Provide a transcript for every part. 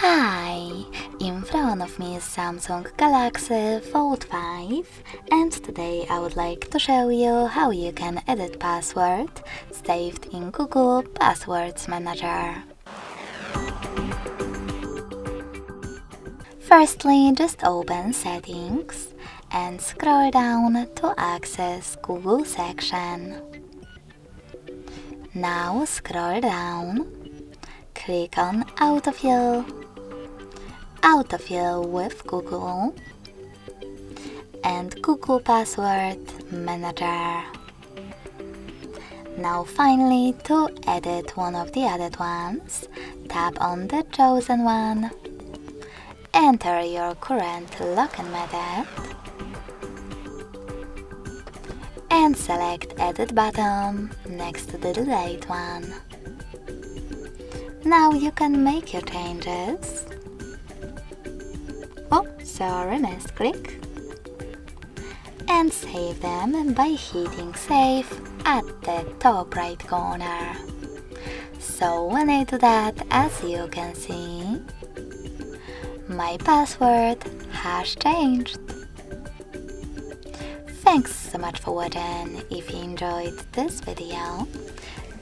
Hi! In front of me is Samsung Galaxy Fold5 and today I would like to show you how you can edit password saved in Google Passwords Manager. Firstly, just open Settings and scroll down to access Google section. Now scroll down, click on Autofill with Google and Google Password Manager. Now finally, to edit one of the added ones, tap on the chosen one, enter your current login method and select Edit button next to the Delete one. Now you can make your changes. Oh, sorry, misclick. And save them by hitting Save at the top right corner. So when I do that, as you can see, my password has changed. Thanks so much for watching. If you enjoyed this video,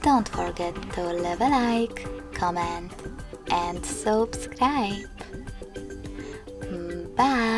don't forget to leave a like, comment and subscribe. Bye!